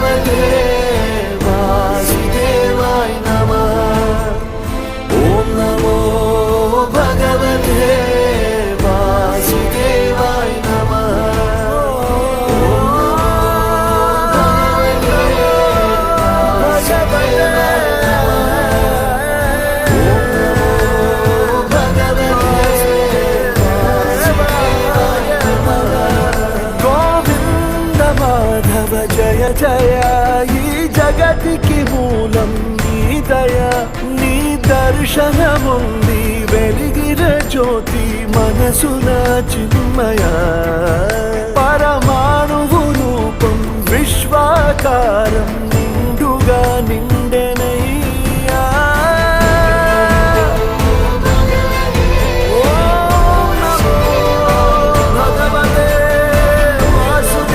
భగవతే వాసుదేవాయ నమః. ఓం నమో భగవతే వాసుదేవాయ నమః. జయ జయ ఈ జగతికి మూలం నీ దయ, నీ దర్శనముంది వెలిగిన జ్యోతి మనసున చిన్మయ. పరమాణువు రూపం విశ్వాకార